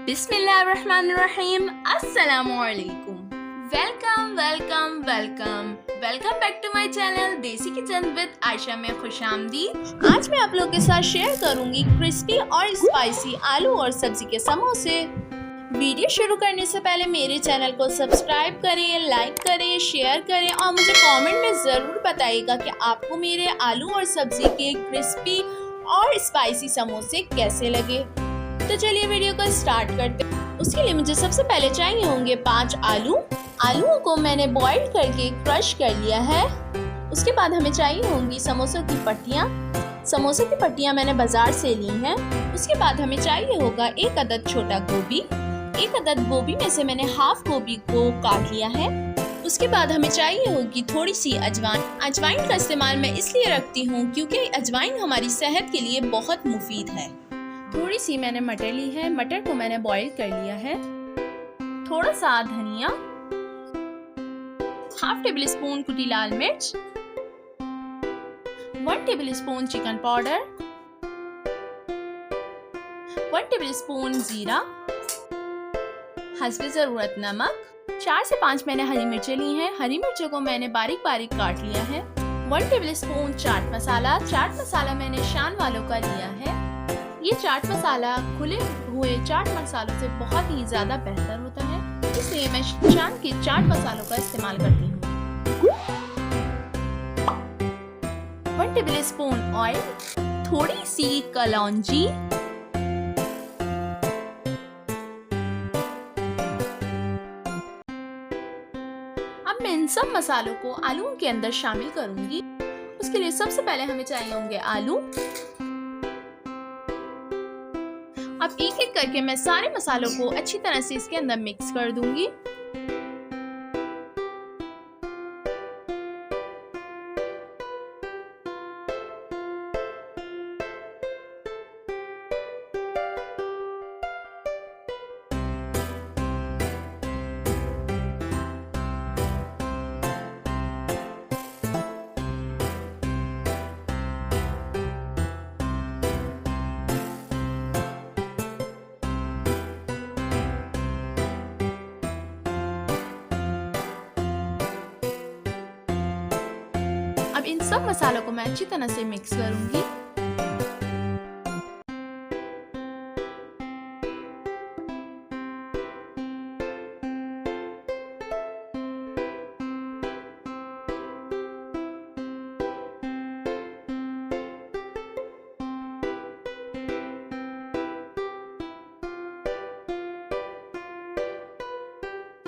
बिस्मिल्लाहिर्रहमानिर्रहीम, अस्सलामु अलैकुम। Welcome back to my channel desi kitchen with Ayesha में खुशामदीद। आज मैं आप लोगों के साथ शेयर करूंगी क्रिस्पी और स्पाइसी आलू और सब्जी के समोसे। वीडियो शुरू करने से पहले मेरे चैनल को सब्सक्राइब करें, लाइक करें, शेयर करें और मुझे कमेंट में ज़रूर बताइएगा कि आपको मेरे आलू और सब्जी के क्रिस्पी और स्पाइसी समोसे कैसे लगे। तो चलिए वीडियो को स्टार्ट करते हैं। उसके लिए मुझे सबसे पहले चाहिए होंगे 5 आलू। आलूओं को मैंने बॉईल करके क्रश कर लिया है। उसके बाद हमें चाहिए होंगी समोसों की पट्टियाँ। समोसे की पट्टियाँ मैंने बाजार से ली हैं। उसके बाद हमें चाहिए होगा 1 अदद छोटा गोभी। 1 अदद गोभी में से मैंने हाफ गोभी को काट लिया है। उसके बाद हमें चाहिए होगी थोड़ी सी अजवाइन। अजवाइन का इस्तेमाल मैं इसलिए रखती हूँ क्योंकि अजवाइन हमारी सेहत के लिए बहुत मुफीद है। थोड़ी सी मैंने मटर ली है। मटर को मैंने बॉईल कर लिया है। थोड़ा सा धनिया, हाफ टेबल स्पून कुटी लाल मिर्च, 1 table spoon chicken powder, 1 table spoon जीरा, हस्बे ज़रूरत नमक, 4 से 5 मैंने हरी मिर्चें ली हैं। हरी मिर्चों को मैंने बारीक बारीक काट लिया है। 1 टेबल स्पून चाट मसाला। चाट मसाला मैंने शान वालों का लिया है। ये चाट मसाला खुले हुए चाट मसालों से बहुत ही ज़्यादा बेहतर होता है, इसलिए मैं शान के चाट मसालों का इस्तेमाल करती हूँ। 1 टेबल स्पून ऑयल, थोड़ी सी कलौंजी, अब मैं इन सब मसालों को आलू के अंदर शामिल करूंगी। उसके लिए सबसे पहले हमें चाहिए होंगे आलू। अब एक एक करके मैं सारे मसालों को अच्छी तरह से इसके अंदर मिक्स कर दूंगी। अब इन सब मसालों को मैं अच्छी तरह से मिक्स करूंगी।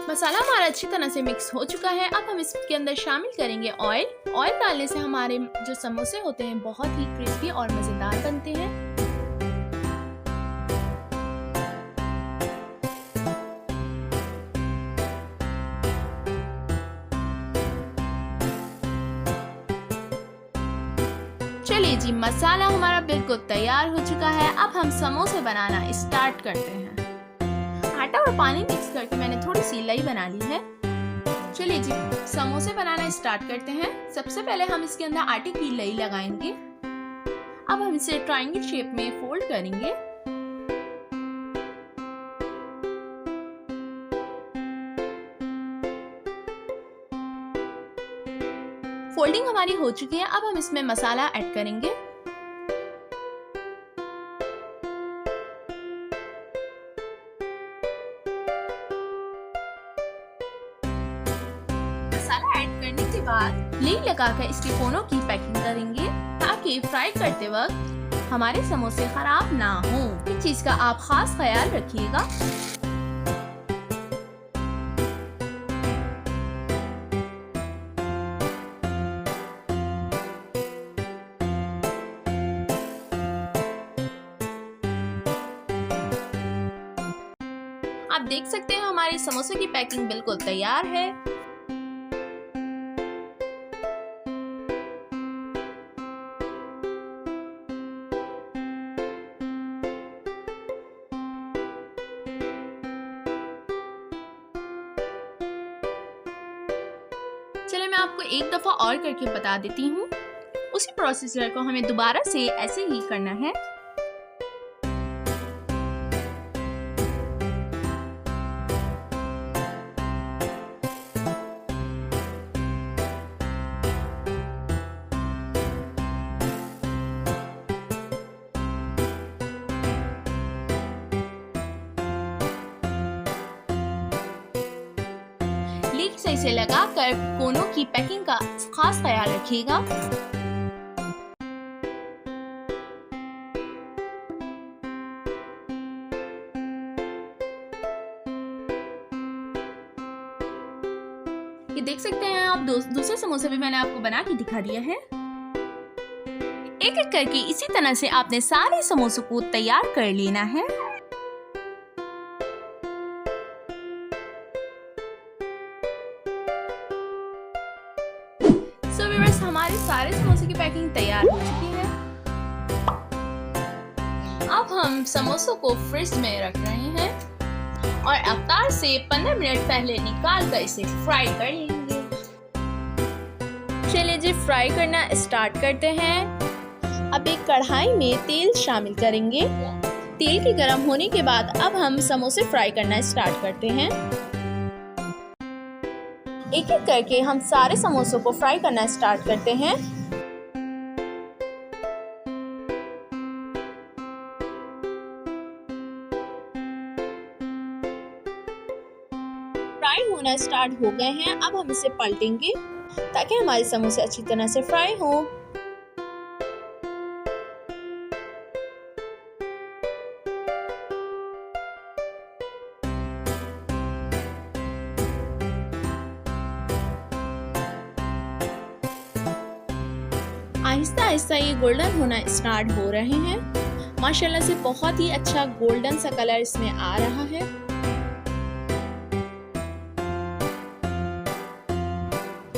मसाला हमारा अच्छी तरह से मिक्स हो चुका है। अब हम इसके अंदर शामिल करेंगे ऑयल। ऑयल डालने से हमारे जो समोसे होते हैं बहुत ही क्रिस्पी और मज़ेदार बनते हैं। चलिए जी, मसाला हमारा बिल्कुल तैयार हो चुका है। अब हम समोसे बनाना स्टार्ट करते हैं। आटा और पानी मिक्स करके मैंने थोड़ी सी लई बना ली है। चलिए जी, समोसे बनाना स्टार्ट करते हैं। सबसे पहले हम इसके अंदर आटे की लई लगाएंगे। अब हम इसे ट्रायंगल शेप में फोल्ड करेंगे। फोल्डिंग हमारी हो चुकी है। अब हम इसमें मसाला ऐड करेंगे। मसाला ऐड करने के बाद लेई लगाकर इसके कोनों की पैकिंग करेंगे ताकि फ्राई करते वक्त हमारे समोसे खराब ना हो। इस चीज का आप खास ख्याल रखिएगा। आप देख सकते हैं हमारे समोसे की पैकिंग बिल्कुल तैयार है। चलिए मैं आपको एक दफा और करके बता देती हूँ। उसी प्रोसीजर को हमें दोबारा से ऐसे ही करना है। तेल सही से लगाकर कोनों की पैकिंग का खास ख्याल रखिएगा। ये देख सकते हैं आप, दूसरे समोसे भी मैंने आपको बना के दिखा दिया है। एक एक करके इसी तरह से आपने सारे समोसों को तैयार कर लेना है। सो व्यूअर्स, हमारे सारे समोसे की पैकिंग तैयार हो चुकी है। अब हम समोसों को फ्रिज में रख रहे हैं और अफ्तार से 15 मिनट पहले निकाल कर इसे फ्राई कर लेंगे। चलिए जी, फ्राई करना स्टार्ट करते हैं। अब एक कढ़ाई में तेल शामिल करेंगे। तेल के गर्म होने के बाद अब हम समोसे फ्राई करना स्टार्ट करते हैं। एक एक करके हम सारे समोसों को फ्राई करना स्टार्ट करते हैं। फ्राई होना स्टार्ट हो गए हैं। अब हम इसे पलटेंगे ताकि हमारे समोसे अच्छी तरह से फ्राई हो। आहिस्ता आहिस्ता ये गोल्डन होना स्टार्ट हो रहे हैं। माशाल्लाह से बहुत ही अच्छा गोल्डन सा कलर इसमें आ रहा है।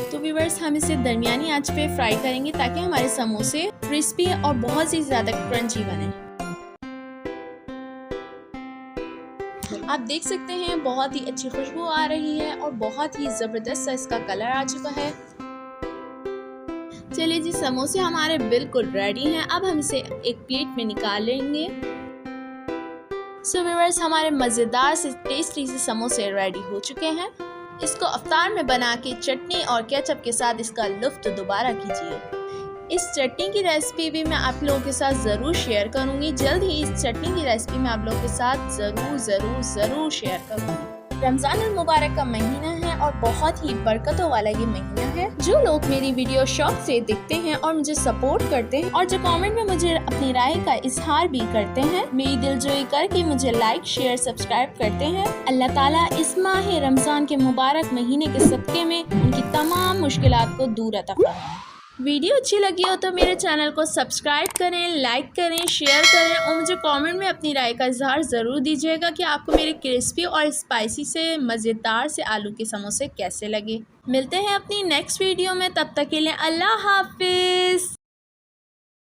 तो व्यूअर्स, हम इसे दरमियानी आंच पे फ्राई करेंगे ताकि हमारे समोसे क्रिस्पी और बहुत ही ज्यादा क्रंची बने। आप देख सकते हैं बहुत ही अच्छी खुशबू आ रही है और बहुत ही जबरदस्त सा इसका कलर आ चुका है। चलिए जी, समोसे हमारे बिल्कुल रेडी हैं। अब हम इसे एक प्लेट में निकाल लेंगे। सो व्यूअर्स, हमारे मज़ेदार से टेस्टी से समोसे रेडी हो चुके हैं। इसको अफ्तार में बना के चटनी और केचप के साथ इसका लुत्फ़ दोबारा कीजिए। इस चटनी की रेसिपी भी मैं आप लोगों के साथ ज़रूर शेयर करूंगी। जल्द ही इस चटनी की रेसिपी मैं आप लोगों के साथ ज़रूर शेयर करूंगी। रमज़ान अल मुबारक का महीना है और बहुत ही बरकतों वाला ये महीना है। जो लोग मेरी वीडियो शौक से देखते हैं और मुझे सपोर्ट करते हैं और जो कमेंट में मुझे अपनी राय का इजहार भी करते हैं, मेरी दिलजोई करके मुझे लाइक शेयर सब्सक्राइब करते हैं, अल्लाह ताला इस माह रमज़ान के मुबारक महीने के सदक़े में उनकी तमाम मुश्किलात को दूर अता फरमाए। वीडियो अच्छी लगी हो तो मेरे चैनल को सब्सक्राइब करें, लाइक करें, शेयर करें और मुझे कमेंट में अपनी राय का इजहार ज़रूर दीजिएगा कि आपको मेरे क्रिस्पी और स्पाइसी से मज़ेदार से आलू के समोसे कैसे लगे। मिलते हैं अपनी नेक्स्ट वीडियो में, तब तक के लिए अल्लाह हाफिज़।